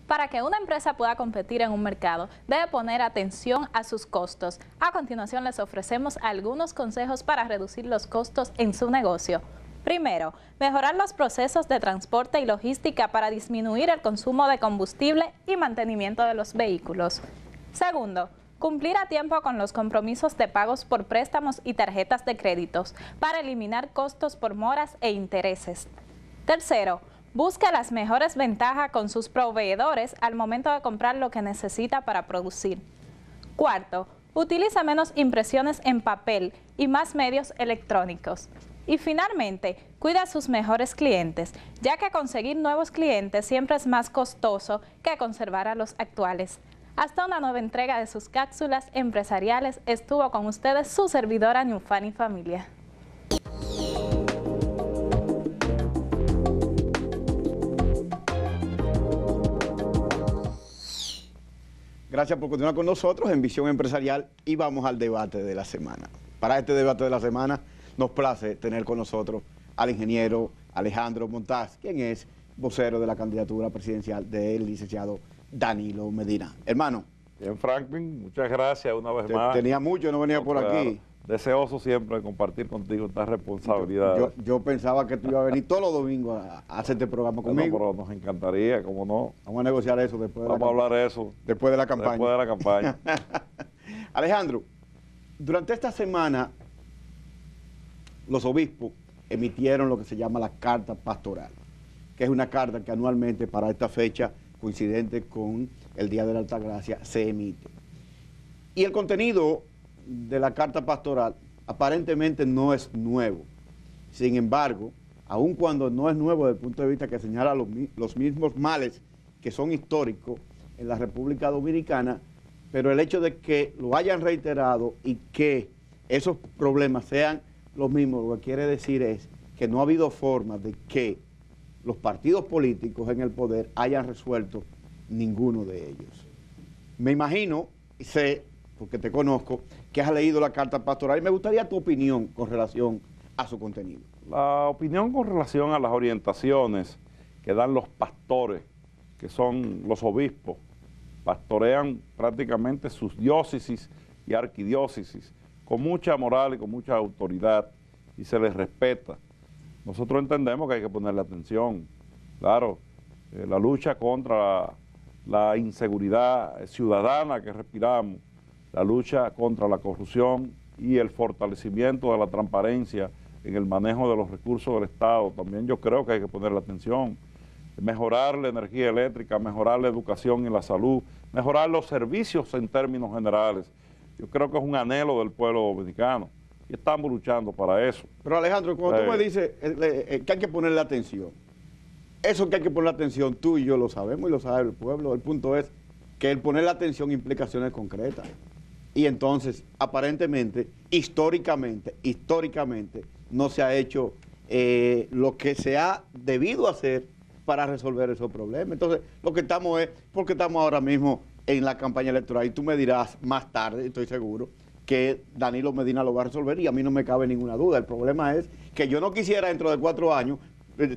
Para que una empresa pueda competir en un mercado, debe poner atención a sus costos. A continuación les ofrecemos algunos consejos para reducir los costos en su negocio. Primero, mejorar los procesos de transporte y logística para disminuir el consumo de combustible y mantenimiento de los vehículos. Segundo, cumplir a tiempo con los compromisos de pagos por préstamos y tarjetas de créditos para eliminar costos por moras e intereses. Tercero, busque las mejores ventajas con sus proveedores al momento de comprar lo que necesita para producir. Cuarto, utiliza menos impresiones en papel y más medios electrónicos. Y finalmente, cuida a sus mejores clientes, ya que conseguir nuevos clientes siempre es más costoso que conservar a los actuales. Hasta una nueva entrega de sus cápsulas empresariales estuvo con ustedes su servidora Newfani Familia. Gracias por continuar con nosotros en Visión Empresarial y vamos al debate de la semana. Para este debate de la semana nos place tener con nosotros al ingeniero Alejandro Montaz, quien es vocero de la candidatura presidencial del licenciado Danilo Medina. Hermano. Bien, Franklin, muchas gracias una vez más. Tenía mucho, no venía por aquí. Deseoso siempre de compartir contigo esta responsabilidad. Yo pensaba que tú ibas a venir todos los domingos a hacer este programa conmigo. Pero nos encantaría, cómo no. Vamos a negociar eso después de Vamos a hablar de eso. Después de la campaña. Después de la campaña. Alejandro, durante esta semana los obispos emitieron lo que se llama la carta pastoral, que es una carta que anualmente para esta fecha, coincidente con el Día de la Altagracia, se emite. Y el contenido de la carta pastoral aparentemente no es nuevo. Sin embargo, aun cuando no es nuevo desde el punto de vista que señala los mismos males que son históricos en la República Dominicana, pero el hecho de que lo hayan reiterado y que esos problemas sean los mismos, lo que quiere decir es que no ha habido forma de que los partidos políticos en el poder hayan resuelto ninguno de ellos. Me imagino, y sé, porque te conozco, que has leído la carta pastoral y me gustaría tu opinión con relación a su contenido. La opinión con relación a las orientaciones que dan los pastores, que son los obispos, pastorean prácticamente sus diócesis y arquidiócesis con mucha moral y con mucha autoridad y se les respeta. Nosotros entendemos que hay que ponerle atención. Claro, la lucha contra la inseguridad ciudadana que respiramos, la lucha contra la corrupción y el fortalecimiento de la transparencia en el manejo de los recursos del Estado, también yo creo que hay que ponerle atención. Mejorar la energía eléctrica, mejorar la educación y la salud, mejorar los servicios en términos generales. Yo creo que es un anhelo del pueblo dominicano y estamos luchando para eso. Pero Alejandro, cuando tú me dices que hay que ponerle atención, eso que hay que ponerle atención, tú y yo lo sabemos y lo sabe el pueblo. El punto es que el ponerle atención implica acciones concretas. Y entonces, aparentemente, históricamente, no se ha hecho lo que se ha debido hacer para resolver esos problemas. Entonces, lo que estamos es, porque estamos ahora mismo en la campaña electoral, y tú me dirás más tarde, estoy seguro, que Danilo Medina lo va a resolver y a mí no me cabe ninguna duda. El problema es que yo no quisiera dentro de 4 años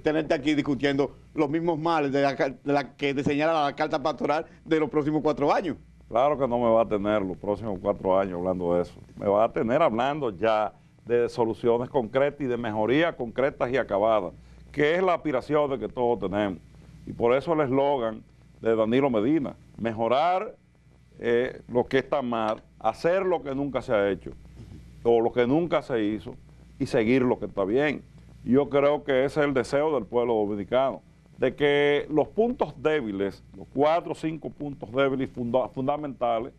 tenerte aquí discutiendo los mismos males de la que señala la carta pastoral de los próximos 4 años. Claro que no me va a tener los próximos 4 años hablando de eso. Me va a tener hablando ya de soluciones concretas y de mejorías concretas y acabadas, que es la aspiración de que todos tenemos. Y por eso el eslogan de Danilo Medina, mejorar lo que está mal, hacer lo que nunca se ha hecho, o lo que nunca se hizo, y seguir lo que está bien. Y yo creo que ese es el deseo del pueblo dominicano, de que los puntos débiles, los 4 o 5 puntos débiles fundamentales,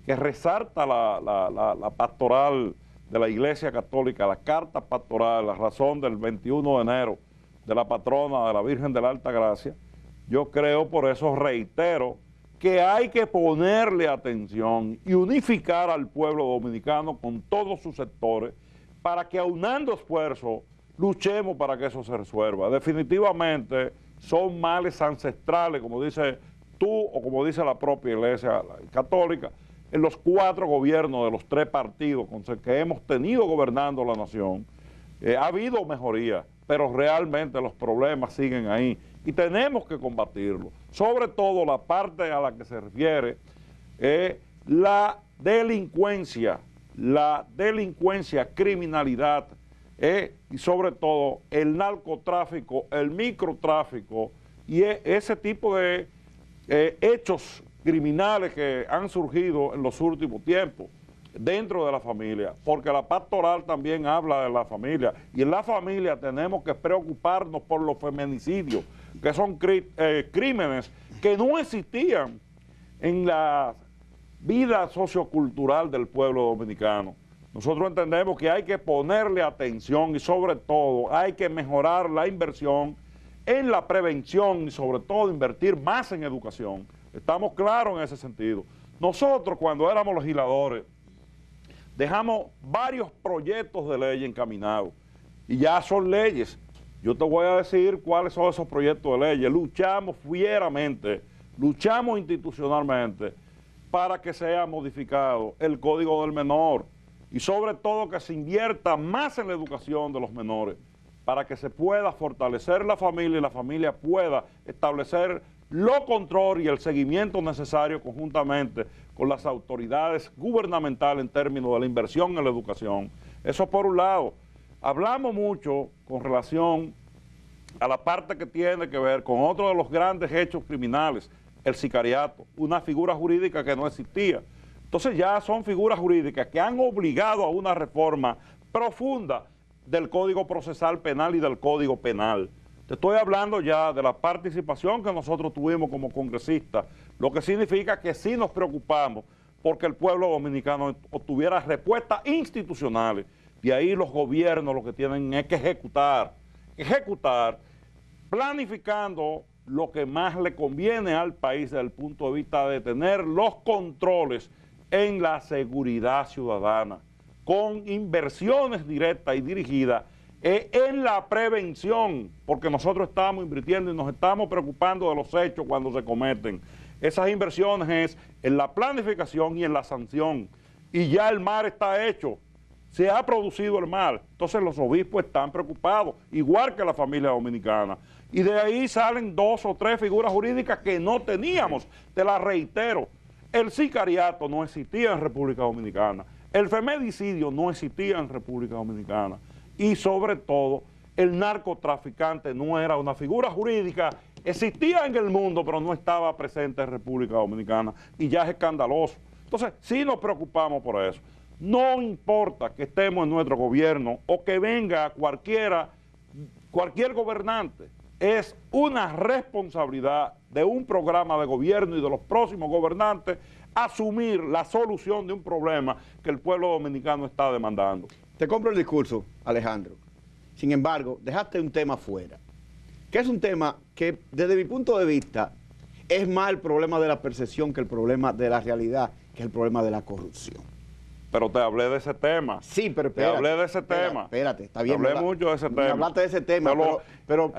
que resalta la pastoral de la Iglesia Católica, la carta pastoral, la razón del 21 de enero de la patrona de la Virgen de la Alta Gracia, yo creo, por eso reitero, que hay que ponerle atención y unificar al pueblo dominicano con todos sus sectores para que aunando esfuerzos luchemos para que eso se resuelva. Definitivamente son males ancestrales, como dices tú o como dice la propia Iglesia Católica, en los 4 gobiernos de los 3 partidos con los que hemos tenido gobernando la nación. Ha habido mejoría, pero realmente los problemas siguen ahí y tenemos que combatirlo. Sobre todo la parte a la que se refiere la delincuencia, criminalidad, y sobre todo el narcotráfico, el microtráfico y ese tipo de hechos criminales que han surgido en los últimos tiempos dentro de la familia, porque la pastoral también habla de la familia, y en la familia tenemos que preocuparnos por los feminicidios, que son crímenes que no existían en la vida sociocultural del pueblo dominicano. Nosotros entendemos que hay que ponerle atención y sobre todo hay que mejorar la inversión en la prevención y sobre todo invertir más en educación. Estamos claros en ese sentido. Nosotros cuando éramos legisladores dejamos varios proyectos de ley encaminados y ya son leyes. Yo te voy a decir cuáles son esos proyectos de leyes. Luchamos fieramente, luchamos institucionalmente para que sea modificado el Código del Menor y sobre todo que se invierta más en la educación de los menores para que se pueda fortalecer la familia y la familia pueda establecer los controles y el seguimiento necesario conjuntamente con las autoridades gubernamentales en términos de la inversión en la educación. Eso por un lado. Hablamos mucho con relación a la parte que tiene que ver con otro de los grandes hechos criminales, el sicariato, una figura jurídica que no existía. Entonces ya son figuras jurídicas que han obligado a una reforma profunda del Código Procesal Penal y del Código Penal. Te estoy hablando ya de la participación que nosotros tuvimos como congresistas, lo que significa que sí nos preocupamos porque el pueblo dominicano obtuviera respuestas institucionales. De ahí los gobiernos lo que tienen es que ejecutar, planificando lo que más le conviene al país desde el punto de vista de tener los controles en la seguridad ciudadana, con inversiones directas y dirigidas en la prevención, porque nosotros estamos invirtiendo y nos estamos preocupando de los hechos cuando se cometen. Esas inversiones es en la planificación y en la sanción, y ya el mal está hecho, se ha producido el mal, entonces los obispos están preocupados, igual que la familia dominicana, y de ahí salen 2 o 3 figuras jurídicas que no teníamos, te las reitero. El sicariato no existía en República Dominicana, el feminicidio no existía en República Dominicana y sobre todo el narcotraficante no era una figura jurídica, existía en el mundo pero no estaba presente en República Dominicana y ya es escandaloso. Entonces sí nos preocupamos por eso. No importa que estemos en nuestro gobierno o que venga cualquier gobernante, es una responsabilidad de un programa de gobierno y de los próximos gobernantes asumir la solución de un problema que el pueblo dominicano está demandando. Te compro el discurso, Alejandro. Sin embargo, dejaste un tema fuera, que es un tema que desde mi punto de vista es más el problema de la percepción que el problema de la realidad, que es el problema de la corrupción. Pero te hablé de ese tema. Sí, pero espérate. Te hablé de ese tema. Espérate, está bien. Te hablé mucho de ese tema. Me hablaste de ese tema, pero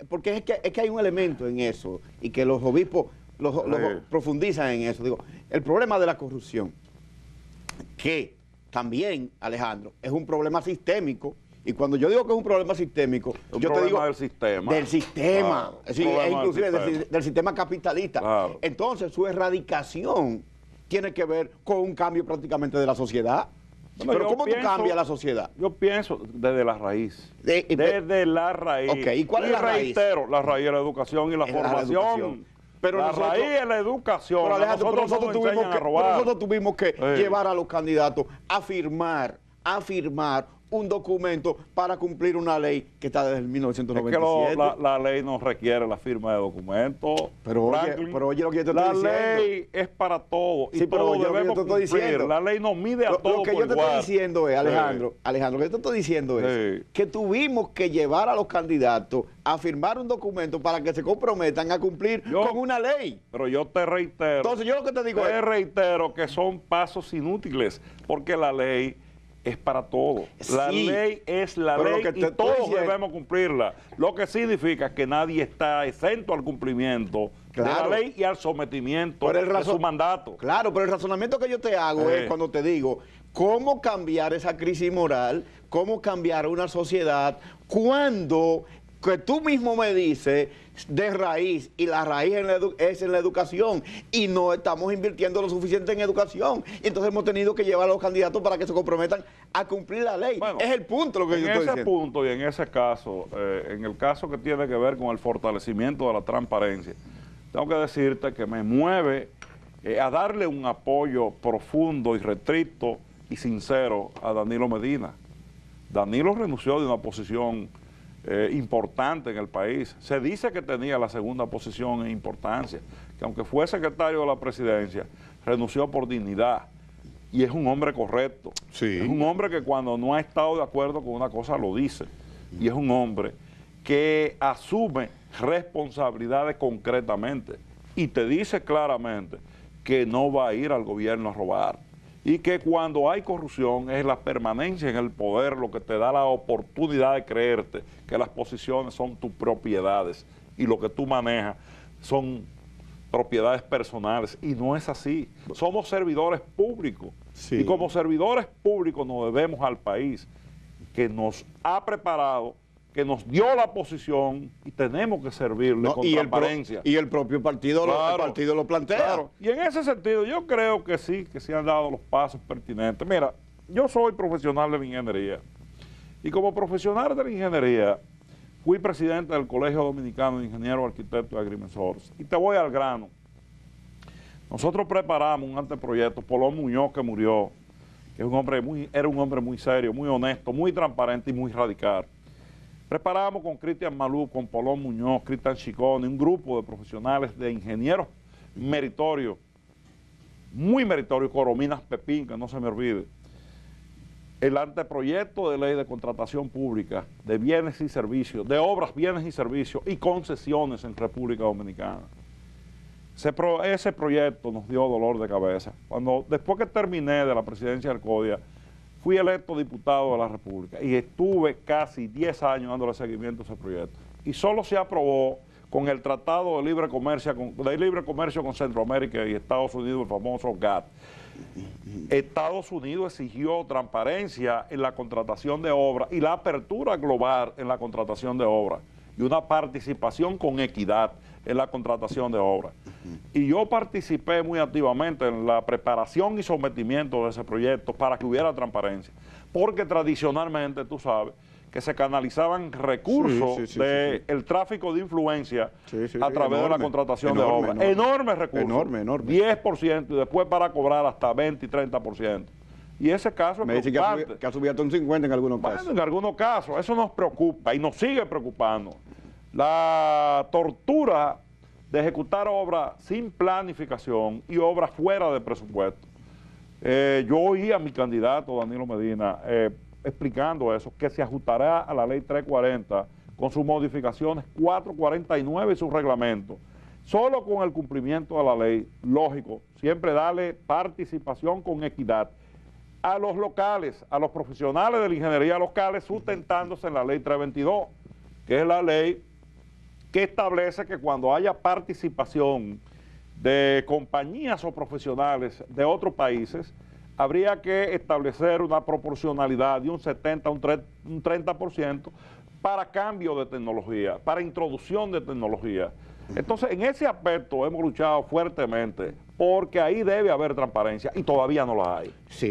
porque es que hay un elemento en eso y que los obispos profundizan en eso. Digo, el problema de la corrupción, que también, Alejandro, es un problema sistémico. Y cuando yo digo que es un problema sistémico, yo te digo del sistema. Del sistema, Claro, es decir, inclusive del sistema capitalista. Claro. Entonces, su erradicación tiene que ver con un cambio prácticamente de la sociedad. Bueno, pero ¿cómo tú pienso, cambias la sociedad? Yo pienso desde la raíz. Desde la raíz. Ok, ¿y cuál es la raíz? Reitero, la raíz es la educación y la formación. Pero la nosotros, raíz es la educación. Pero Alejandro, nosotros tuvimos que Sí. llevar a los candidatos a firmar un documento para cumplir una ley que está desde el 1997. Es que la ley no requiere la firma de documentos. Pero oye lo que yo te estoy diciendo. La ley es para todos y Sí, pero todos oye lo que yo debemos te estoy cumplir. diciendo. La ley nos mide a todos Lo que por yo te igual. estoy diciendo es, Alejandro, Sí. lo que yo te estoy diciendo es Sí. que tuvimos que llevar a los candidatos a firmar un documento para que se comprometan a cumplir con una ley. Pero yo te reitero. Entonces yo lo que te digo Te es... reitero que son pasos inútiles, porque la ley es para todos. La Sí, ley es la pero lo ley que te y estoy todos diciendo- debemos cumplirla. Lo que significa que nadie está exento al cumplimiento de Claro. la ley y al sometimiento Por el de su mandato. Claro, pero el razonamiento que yo te hago es cuando te digo cómo cambiar esa crisis moral, cómo cambiar una sociedad cuando que tú mismo me dices de raíz, y la raíz es en la educación, y no estamos invirtiendo lo suficiente en educación, y entonces hemos tenido que llevar a los candidatos para que se comprometan a cumplir la ley. Bueno, es el punto lo que yo estoy diciendo. En ese punto y en ese caso, en el caso que tiene que ver con el fortalecimiento de la transparencia, tengo que decirte que me mueve a darle un apoyo profundo y restricto y sincero a Danilo Medina. Danilo renunció de una posición importante en el país. Se dice que tenía la segunda posición en importancia, que aunque fue secretario de la presidencia, renunció por dignidad. Y es un hombre correcto. Sí. Es un hombre que cuando no ha estado de acuerdo con una cosa lo dice. Y es un hombre que asume responsabilidades concretamente. Y te dice claramente que no va a ir al gobierno a robar. Y que cuando hay corrupción es la permanencia en el poder lo que te da la oportunidad de creerte que las posiciones son tus propiedades y lo que tú manejas son propiedades personales. Y no es así. Somos servidores públicos. Sí. Y como servidores públicos nos debemos al país que nos ha preparado, que nos dio la posición y tenemos que servirle con transparencia. Y el propio partido, claro, el partido lo plantea. Claro. Y en ese sentido yo creo que sí, que se han dado los pasos pertinentes. Mira, yo soy profesional de la ingeniería y como profesional de la ingeniería fui presidente del Colegio Dominicano de Ingenieros, Arquitectos y Agrimensores. Y te voy al grano. Nosotros preparamos un anteproyecto, Polón Muñoz, que murió, que era un hombre muy serio, muy honesto, muy transparente y muy radical. Preparamos con Cristian Malú, con Polón Muñoz, Cristian Chicone, un grupo de profesionales, de ingenieros meritorios, muy meritorios, Corominas Pepín, que no se me olvide, el anteproyecto de ley de contratación pública de bienes y servicios, de obras, bienes y servicios y concesiones en República Dominicana. Ese proyecto nos dio dolor de cabeza. Después que terminé de la presidencia del CODIA, fui electo diputado de la República y estuve casi 10 años dándole seguimiento a ese proyecto. Y solo se aprobó con el Tratado de Libre Comercio con Centroamérica y Estados Unidos, el famoso GATT. Estados Unidos exigió transparencia en la contratación de obras y la apertura global en la contratación de obras y una participación con equidad en la contratación de obras. Y yo participé muy activamente en la preparación y sometimiento de ese proyecto para que hubiera transparencia, porque tradicionalmente, tú sabes, que se canalizaban recursos del tráfico de influencia a través de la contratación de obras. Enormes recursos. Enorme. 10% y después para cobrar hasta 20 y 30%. Y ese caso es preocupante. Me dice que ha subido hasta un 50 en algunos casos. Bueno, en algunos casos. Eso nos preocupa y nos sigue preocupando. La tortura de ejecutar obras sin planificación y obras fuera de presupuesto. Yo oí a mi candidato, Danilo Medina, explicando eso, que se ajustará a la ley 340 con sus modificaciones 449 y su reglamento. Solo con el cumplimiento de la ley, lógico, siempre darle participación con equidad a los locales, a los profesionales de la ingeniería locales, sustentándose en la ley 322, que es la ley que establece que cuando haya participación de compañías o profesionales de otros países, habría que establecer una proporcionalidad de un 70, un 30% para cambio de tecnología, para introducción de tecnología. Entonces, en ese aspecto hemos luchado fuertemente porque ahí debe haber transparencia y todavía no la hay. Sí.